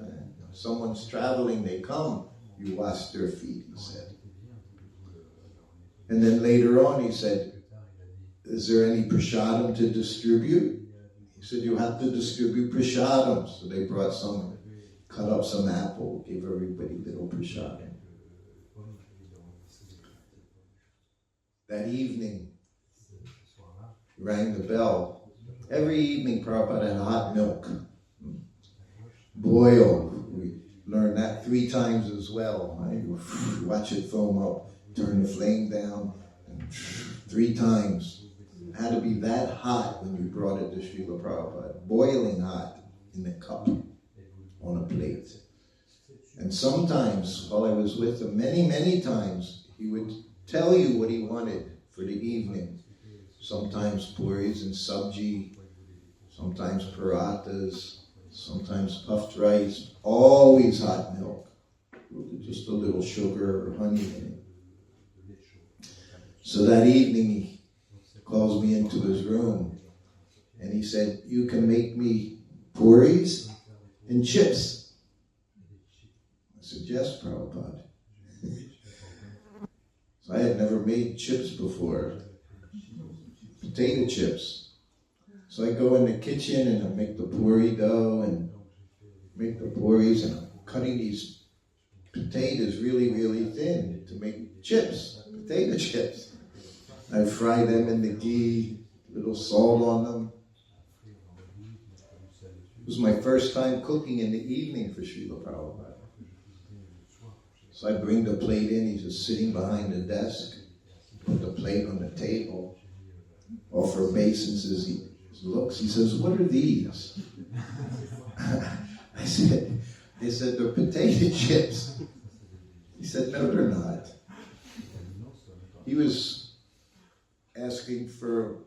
someone's traveling, they come, you wash their feet, he said. And then later on he said, is there any prasadam to distribute? He said, you have to distribute prasadam. So they brought some, cut up some apple, gave everybody little prasadam. That evening, he rang the bell. Every evening Prabhupada had hot milk. Boiled. We learned that 3 times as well. Right? Watch it foam up. Turn the flame down. And 3 times. It had to be that hot when you brought it to Srila Prabhupada. Boiling hot in a cup on a plate. And sometimes, while I was with him, many, many times, he would tell you what he wanted for the evening. Sometimes puris and sabji, sometimes parathas, sometimes puffed rice, always hot milk, just a little sugar or honey in it. So that evening he calls me into his room and he said, you can make me puris and chips. I said, yes, Prabhupada. So I had never made chips before. Potato chips. So I go in the kitchen and I make the puri dough and make the puris, and I'm cutting these potatoes really, really thin to make chips, potato chips. I fry them in the ghee, little salt on them. It was my first time cooking in the evening for Srila Prabhupada. So I bring the plate in, he's just sitting behind the desk, put the plate on the table, offer obeisances, he looks, he says, what are these? I said, they're potato chips. He said, no, they're not. He was asking for,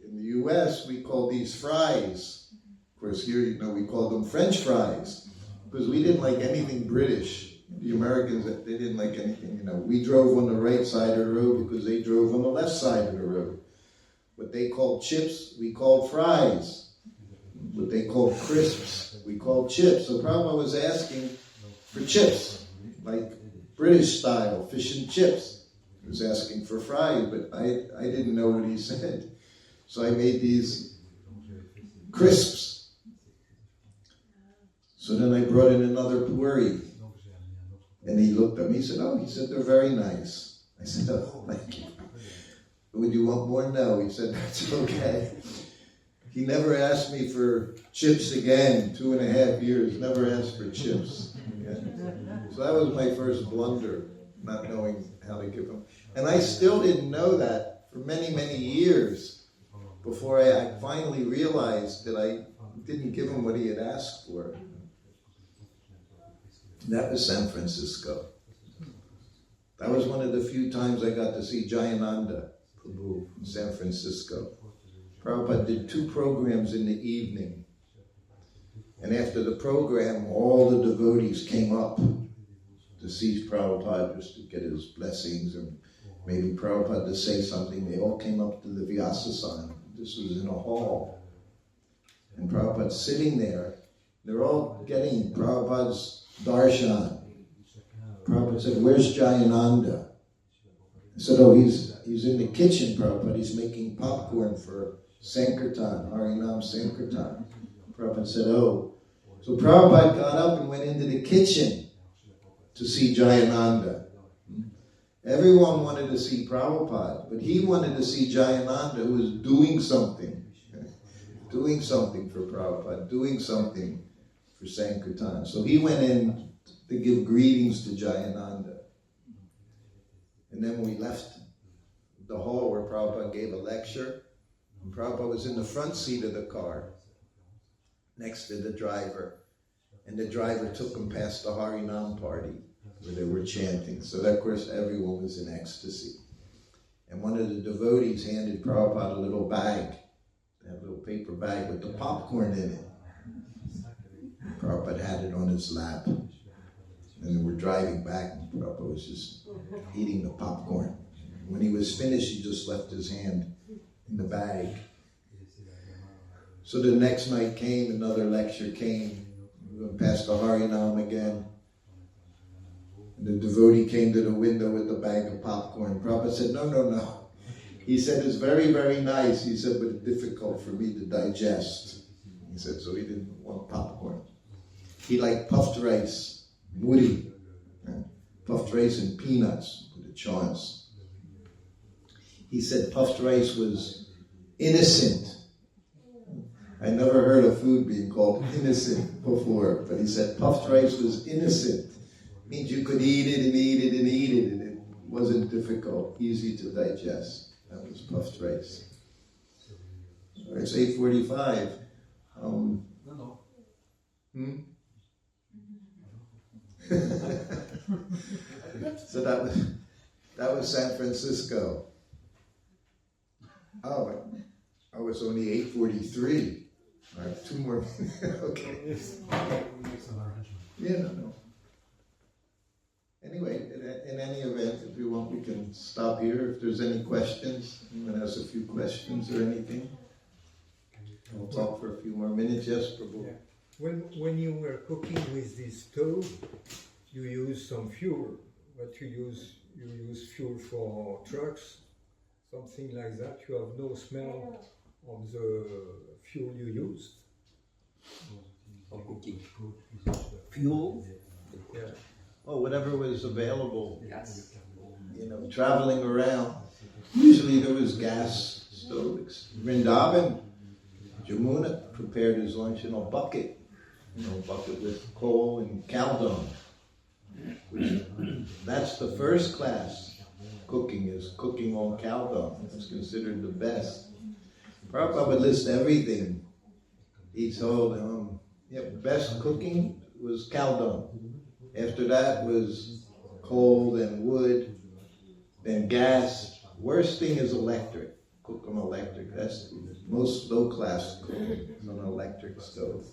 in the US, we call these fries. Of course, here, we call them French fries, because we didn't like anything British. The Americans, they didn't like anything, We drove on the right side of the road because they drove on the left side of the road. What they called chips, we called fries. What they called crisps, we called chips. So Prabhupada was asking for chips, like British style, fish and chips. He was asking for fries, but I didn't know what he said. So I made these crisps. So then I brought in another puri. And he looked at me, he said, they're very nice. I said, oh, thank you. Would you want more? No. He said, that's okay. He never asked me for chips again, 2.5 years, never asked for chips. Yeah. So that was my first blunder, not knowing how to give him. And I still didn't know that for many, many years before I finally realized that I didn't give him what he had asked for. That was San Francisco. That was one of the few times I got to see Jayananda Prabhu in San Francisco. Prabhupada did 2 programs in the evening. And after the program, all the devotees came up to see Prabhupada just to get his blessings and maybe Prabhupada to say something. They all came up to the Vyasa-san. This was in a hall. And Prabhupada's sitting there. They're all getting Prabhupada's darshan. Prabhupada said, "Where's Jayananda?" I said, "Oh, he's in the kitchen, Prabhupada. He's making popcorn for Sankirtan, Harinam Sankirtan." Prabhupada said, "Oh." So Prabhupada got up and went into the kitchen to see Jayananda. Everyone wanted to see Prabhupada, but he wanted to see Jayananda, who was doing something for Prabhupada, doing something for Sankirtan. So he went in to give greetings to Jayananda. And then we left the hall where Prabhupada gave a lecture. And Prabhupada was in the front seat of the car, next to the driver. And the driver took him past the Harinam party, where they were chanting. So that, of course, everyone was in ecstasy. And one of the devotees handed Prabhupada a little bag, that little paper bag with the popcorn in it. Prabhupada had it on his lap. And they were driving back, and Prabhupada was just eating the popcorn. When he was finished, he just left his hand in the bag. So the next night came, another lecture came. We went past the Harinam again. And the devotee came to the window with the bag of popcorn. Prabhupada said, no. He said, "It's very, very nice." He said, "but it's difficult for me to digest." He said, so he didn't want popcorn. He liked puffed rice, muri, puffed rice and peanuts with a chance. He said puffed rice was innocent. I never heard of food being called innocent before, but he said puffed rice was innocent. Means you could eat it and eat it and eat it, and it wasn't difficult, easy to digest. That was puffed rice. All right, it's 8:45. So that was San Francisco. Oh, it's only 8:43. I have 2 more minutes. Okay. Yeah, no. Anyway, in any event, if you want, we can stop here. If there's any questions, anyone has a few questions or anything, we'll talk for a few more minutes. Yes, Prabhu. Yeah. When you were cooking with this stove, you use some fuel. What you use fuel for trucks, something like that. You have no smell of the fuel you used for cooking. Fuel? Yeah. Oh, whatever was available. Yes. Traveling around. Usually there was gas stoves. Vrindavan, Jamuna prepared his lunch in a bucket. Bucket with coal and cow dung. That's the first class cooking, is cooking on cow dung. It's considered the best. Prabhupada would list everything. He told best cooking was cow dung. After that was coal, then wood, then gas. Worst thing is electric. Cook on electric. That's most low-class cooking on an electric stove.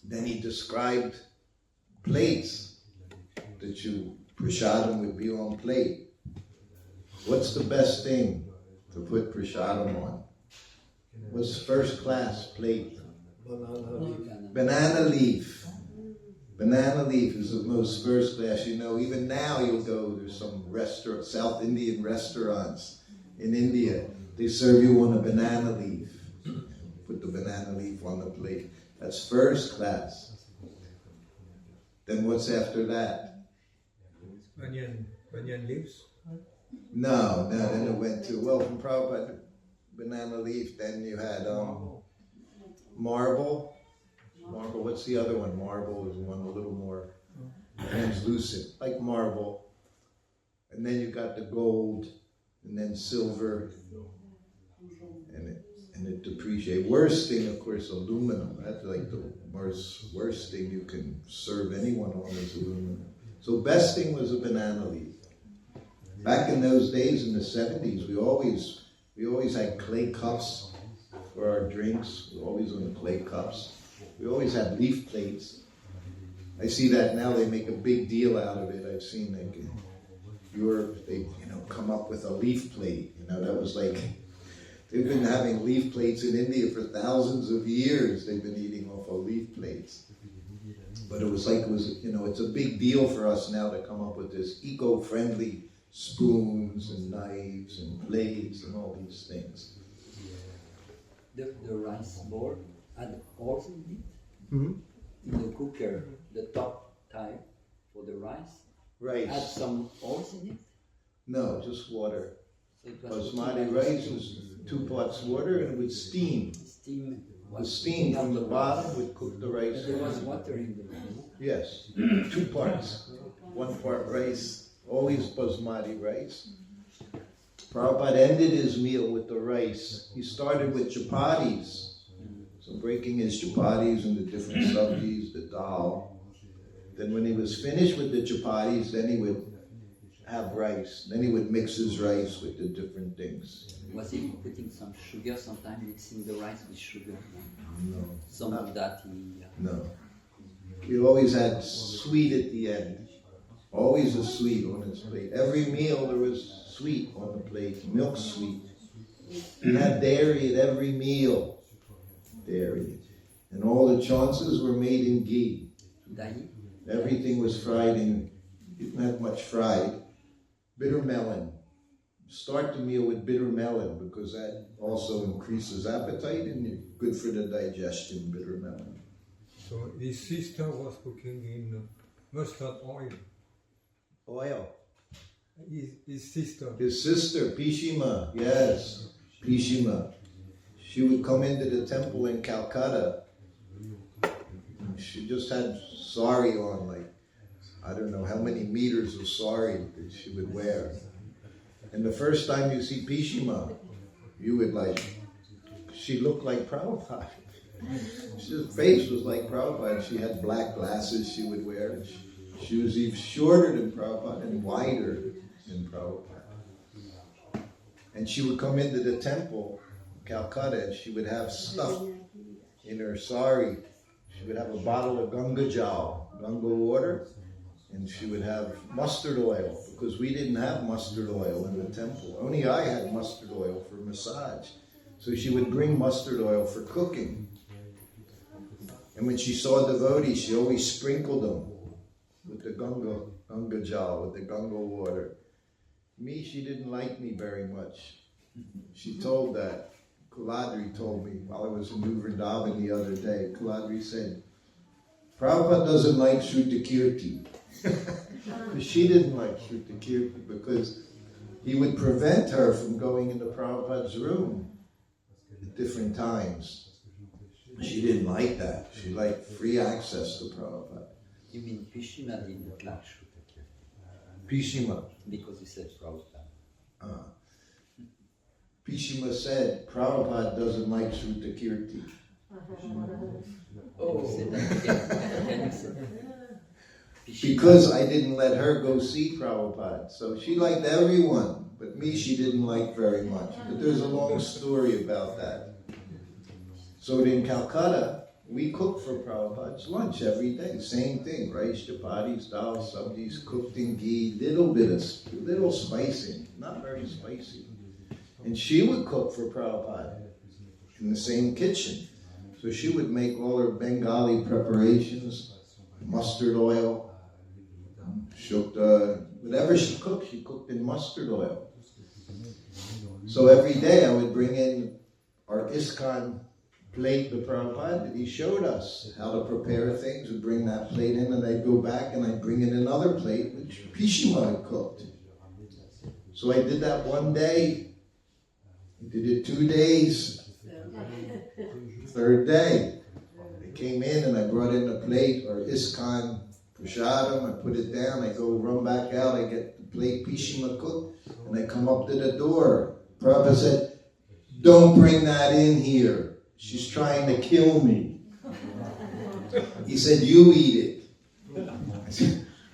Then he described plates that prasadam would be on plate. What's the best thing to put prasadam on? What's first class plate? Banana leaf. Banana leaf is the most first class. Even now you'll go, there's some South Indian restaurants in India. They serve you on a banana leaf. Put the banana leaf on the plate. That's first class. Then what's after that? Onion leaves? No, then it went to, from Prabhupada, banana leaf. Then you had marble. Marble, what's the other one? Marble is one a little more translucent, like marble. And then you got the gold, and then silver, and it depreciates. Worst thing, of course, aluminum. That's like the worst thing you can serve anyone on is aluminum. So best thing was a banana leaf. Back in those days, in the 70s, we always had clay cups for our drinks. We were always on the clay cups. We always had leaf plates. I see that now they make a big deal out of it. I've seen Europe, they come up with a leaf plate. That was like, they've been having leaf plates in India for thousands of years. They've been eating off of leaf plates. But it's a big deal for us now to come up with this eco-friendly spoons and knives and plates and all these things. The rice bowl had holes in it. Mm-hmm. In the cooker, the top type for the rice had some holes in it. No, just water. So it was Basmati rice was 2 parts water and it would steam. The steam from the bottom would cook the rice. There was water in the rice. Yes, 2 parts. 1 part rice, always basmati rice. Prabhupada ended his meal with the rice. He started with chapatis. So breaking his chapatis into different sabjis, the dal. Then when he was finished with the chapatis, then he would have rice. Then he would mix his rice with the different things. Was he putting some sugar, sometimes mixing the rice with sugar? No. Some of that No. He always had sweet at the end. Always a sweet on his plate. Every meal there was sweet on the plate, milk sweet. He had dairy at every meal. Dairy. And all the chances were made in ghee. Dahi? Everything was fried in, didn't have much fried. Bitter melon. Start the meal with bitter melon because that also increases appetite and good for the digestion, bitter melon. So his sister was cooking in mustard oil. Oil. His sister. His sister, Pishima, yes, Pishima. She would come into the temple in Calcutta. She just had sari on, like, I don't know how many meters of sari that she would wear. And the first time you see Pishima, you would she looked like Prabhupada. Her face was like Prabhupada. She had black glasses she would wear. She was even shorter than Prabhupada and wider than Prabhupada. And she would come into the temple, Calcutta, and she would have stuff in her sari. She would have a bottle of Ganga Jal, Ganga water, and she would have mustard oil, because we didn't have mustard oil in the temple. Only I had mustard oil for massage. So she would bring mustard oil for cooking. And when she saw devotees, she always sprinkled them with the Ganga Jal, with the Ganga water. Me, she didn't like me very much. She told that. Kuladri told me while I was in New Vrindavan the other day. Kuladri said, Prabhupada doesn't like Sruta Kirti. She didn't like Sruta Kirti because he would prevent her from going into Prabhupada's room at different times. She didn't like that. She liked free access to Prabhupada. You mean Pishima didn't like Sruta Kirti? Pishima. Because he said Prabhupada. Pishima said, Prabhupada doesn't like Sruta Kirti. Because I didn't let her go see Prabhupada. So she liked everyone, but me she didn't like very much. But there's a long story about that. So in Calcutta, we cooked for Prabhupada's lunch every day. Same thing, rice, chapatis, dal, sabjis, cooked in ghee, little spicy, not very spicy. And she would cook for Prabhupada in the same kitchen. So she would make all her Bengali preparations, mustard oil, shukta, whatever she cooked in mustard oil. So every day I would bring in our ISKCON plate to Prabhupada that he showed us how to prepare things. We'd bring that plate in and I'd go back and I'd bring in another plate which Pishima had cooked. So I did that one day. I did it 2 days. Third day, I came in and I brought in a plate or ISKCON prasadam. I put it down. I go run back out. I get the plate Pishima cooked, and I come up to the door. Prabhupada said, "Don't bring that in here. She's trying to kill me." He said, "You eat it."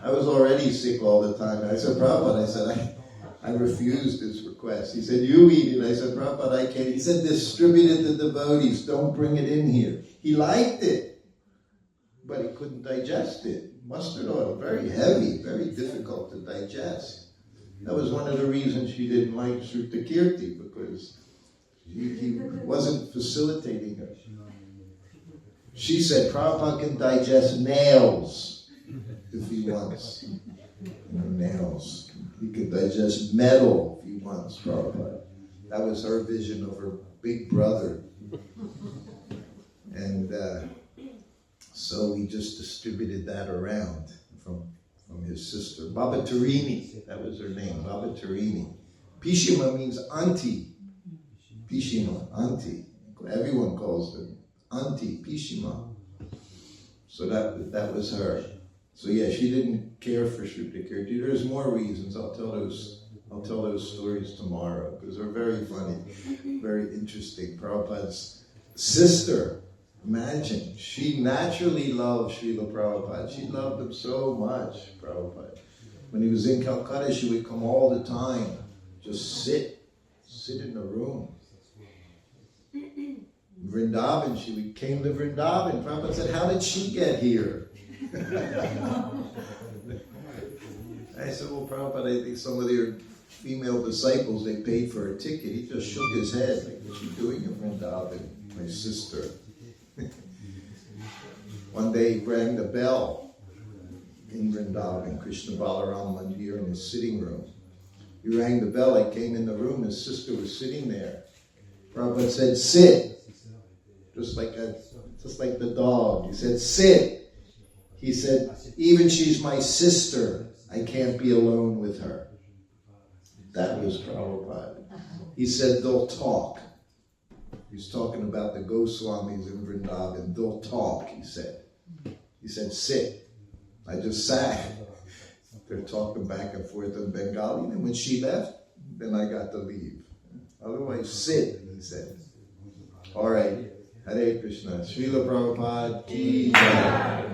I was already sick all the time. I said, "Prabhupada," I said, I refused his request. He said, "You eat it." I said, "Prabhupada, I can't." He said, "Distribute it to devotees. Don't bring it in here." He liked it, but he couldn't digest it. Mustard oil, very heavy, very difficult to digest. That was one of the reasons she didn't like Sruta Kirti, because he wasn't facilitating her. She said Prabhupada can digest nails if he wants. Nails. He could digest metal if he wants, Prabhupada. That was her vision of her big brother. And so he just distributed that around from his sister. Baba Tarini, that was her name, Baba Tarini. Pishima means auntie. Pishima, auntie. Everyone calls them auntie, Pishima. So that was her. So yeah, she didn't care for Sruta Kirti. There's more reasons. I'll tell those stories tomorrow, because they're very funny, very interesting. Prabhupada's sister, imagine, she naturally loved Srila Prabhupada. She loved him so much, Prabhupada. When he was in Calcutta, she would come all the time, just sit in the room. Vrindavan, she came to Vrindavan. Prabhupada said, how did she get here? I said, well, Prabhupada, I think some of your female disciples, they paid for a ticket. He just shook his head, like, what's she doing in Vrindavan? My sister. One day he rang the bell in Vrindavan, Krishna Balaram Mandir, in his sitting room. He rang the bell, I came in the room, his sister was sitting there. Prabhupada said, sit. Just like the dog. He said, sit. He said, even she's my sister, I can't be alone with her. That was Prabhupada. He said, they'll talk. He's talking about the Goswamis in Vrindavan. They'll talk, he said. He said, sit. I just sat. They're talking back and forth in Bengali. And when she left, then I got to leave. Otherwise, sit, he said. All right. Hare Krishna. Srila Prabhupada ki jai.